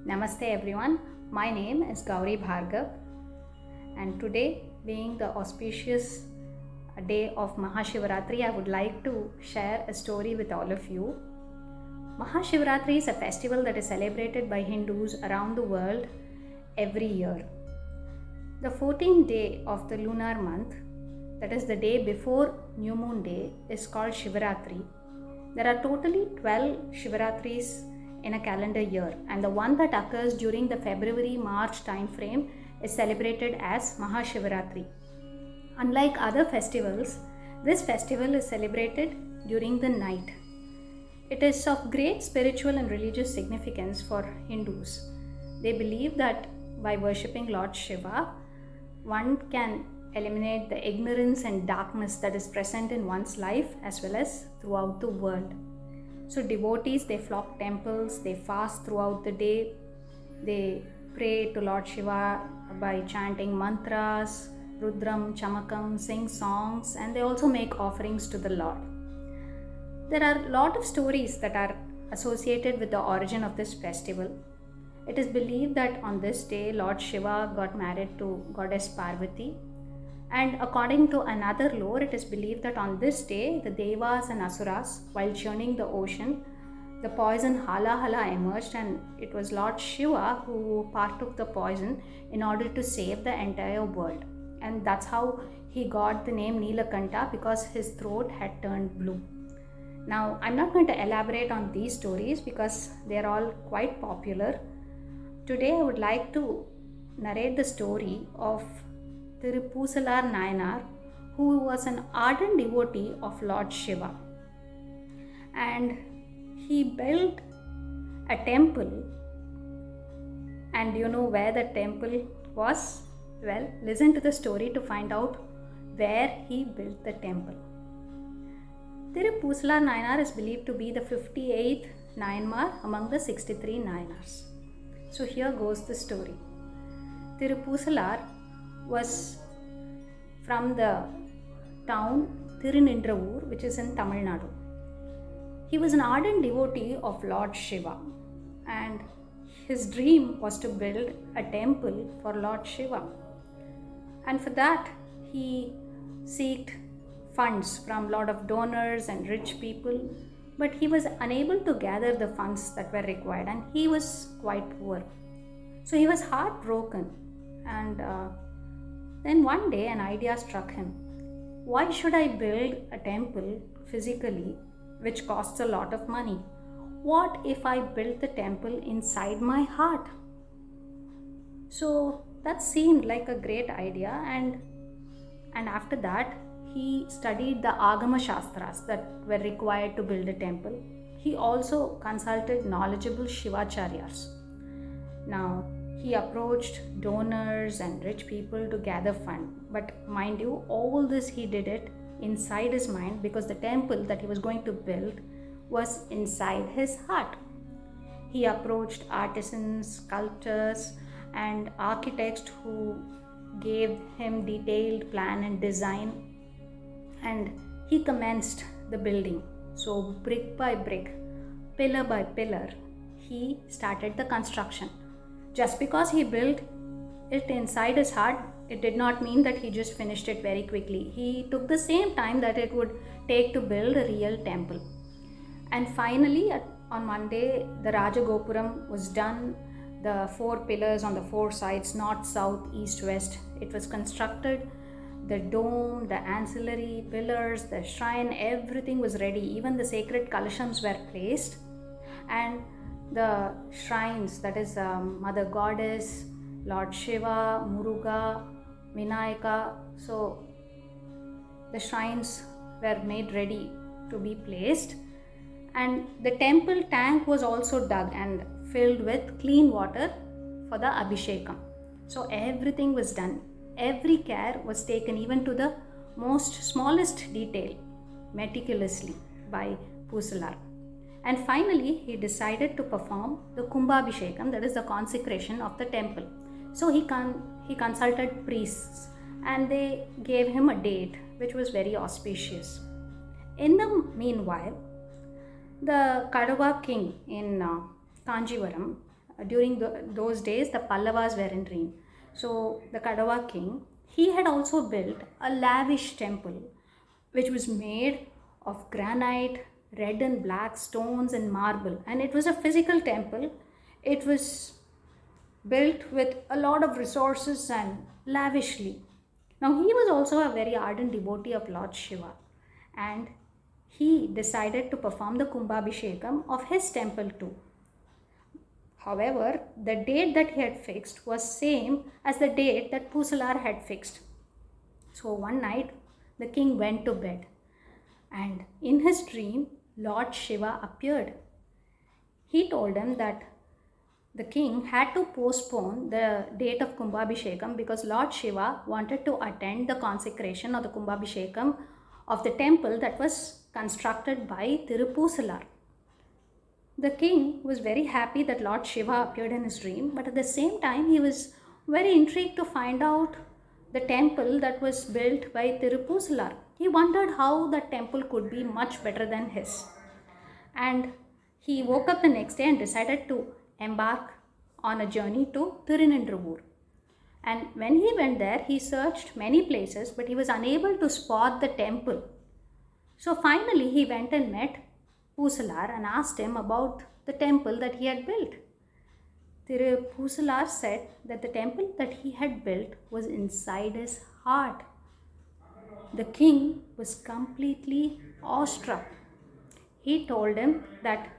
Namaste everyone, my name is Gauri Bhargav, and today, being the auspicious day of Mahashivaratri, I would like to share a story with all of you. Mahashivaratri is a festival that is celebrated by Hindus around the world every year. The 14th day of the lunar month, that is the day before New Moon Day, is called Shivaratri. There are totally 12 Shivaratris in a calendar year, and the one that occurs during the February-March time frame is celebrated as Mahashivaratri. Unlike other festivals, this festival is celebrated during the night. It is of great spiritual and religious significance for Hindus. They believe that by worshipping Lord Shiva, one can eliminate the ignorance and darkness that is present in one's life as well as throughout the world. So devotees, they flock temples, they fast throughout the day, they pray to Lord Shiva by chanting mantras, rudram, chamakam, sing songs, and they also make offerings to the Lord. There are a lot of stories that are associated with the origin of this festival. It is believed that on this day, Lord Shiva got married to goddess Parvati. And according to another lore, it is believed that on this day, the Devas and Asuras, while churning the ocean, the poison Hala Hala emerged, and it was Lord Shiva who partook the poison in order to save the entire world. And that's how he got the name Neelakanta, because his throat had turned blue. Now, I'm not going to elaborate on these stories because they're all quite popular. Today, I would like to narrate the story of Thiru Poosalar Naayanar, who was an ardent devotee of Lord Shiva. And he built a temple. And you know where the temple was? Well, listen to the story to find out where he built the temple. Thiru Poosalar Naayanar is believed to be the 58th Nayanmar among the 63 Nayanars. So here goes the story. Thiru Poosalar was from the town Tirunindravur, which is in Tamil Nadu. He was an ardent devotee of Lord Shiva, and his dream was to build a temple for Lord Shiva. And for that, he sought funds from a lot of donors and rich people, but he was unable to gather the funds that were required, and he was quite poor. So he was heartbroken, and then one day an idea struck him. Why should I build a temple physically, which costs a lot of money? What if I built the temple inside my heart? So that seemed like a great idea, and after that, he studied the Agama Shastras that were required to build a temple. He also consulted knowledgeable Shivacharyas. Now, he approached donors and rich people to gather funds. But mind you, all this he did it inside his mind, because the temple that he was going to build was inside his heart. He approached artisans, sculptors, and architects who gave him detailed plan and design, and he commenced the building. So brick by brick, pillar by pillar, he started the construction. Just because he built it inside his heart, it did not mean that he just finished it very quickly. He took the same time that it would take to build a real temple. And finally, on one day, the Rajagopuram was done. The 4 pillars on the 4 sides, north, south, east, west, it was constructed. The dome, the ancillary pillars, the shrine, everything was ready. Even the sacred kalashams were placed. And the shrines, that is Mother Goddess, Lord Shiva, Muruga, Vinayaka, so the shrines were made ready to be placed. And the temple tank was also dug and filled with clean water for the Abhishekam. So everything was done. Every care was taken, even to the most smallest detail, meticulously by Poosalar. And finally, he decided to perform the Kumbhabhishekam, that is the consecration of the temple. So he consulted priests, and they gave him a date which was very auspicious. In the meanwhile, the Kadava king in Kanjivaram, during those days, the Pallavas were in reign. So the Kadava king, he had also built a lavish temple which was made of granite, red and black stones and marble, and it was a physical temple. It was built with a lot of resources and lavishly. Now, he was also a very ardent devotee of Lord Shiva, and he decided to perform the Kumbhabhishekam of his temple too. However, the date that he had fixed was same as the date that Poosalar had fixed. So one night, the king went to bed, and in his dream, Lord Shiva appeared. He told him that the king had to postpone the date of Kumbhabhishekam because Lord Shiva wanted to attend the consecration or the Kumbhabhishekam of the temple that was constructed by Thiru Poosalar. The king was very happy that Lord Shiva appeared in his dream, but at the same time he was very intrigued to find out the temple that was built by Thiru Poosalar. He wondered how that temple could be much better than his. And he woke up the next day and decided to embark on a journey to Tirunendravoor. And when he went there, he searched many places, but he was unable to spot the temple. So finally, he went and met Poosalar and asked him about the temple that he had built. Thiru Poosalar said that the temple that he had built was inside his heart. The king was completely awestruck. He told him that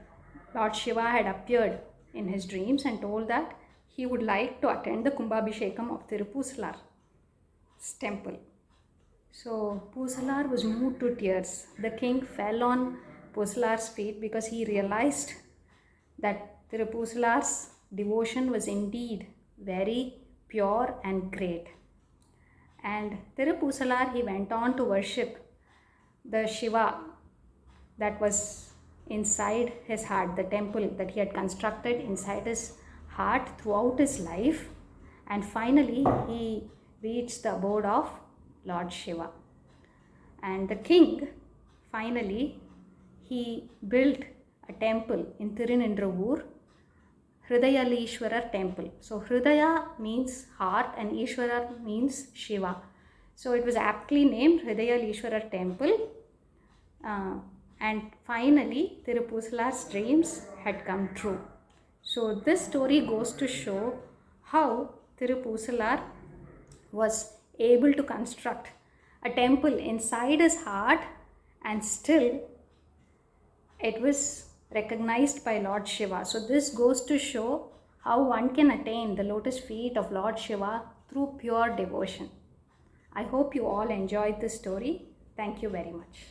Lord Shiva had appeared in his dreams and told that he would like to attend the Kumbhabhishekam of Thiru Poosalar's temple. So Poosalar was moved to tears. The king fell on Poosalar's feet because he realized that Thiru Poosalar's devotion was indeed very pure and great. And Thiru Poosalar, he went on to worship the Shiva that was inside his heart, the temple that he had constructed inside his heart throughout his life. And finally, he reached the abode of Lord Shiva. And the king, finally, he built a temple in Tirunendravoor, Hridayalishwarar temple. So Hridaya means heart and Ishwarar means Shiva. So it was aptly named Hridayalishwarar temple. And finally, Thiru Poosalar's dreams had come true. So this story goes to show how Thiru Poosalar was able to construct a temple inside his heart, and still it was recognized by Lord Shiva. So this goes to show how one can attain the lotus feet of Lord Shiva through pure devotion. I hope you all enjoyed this story. Thank you very much.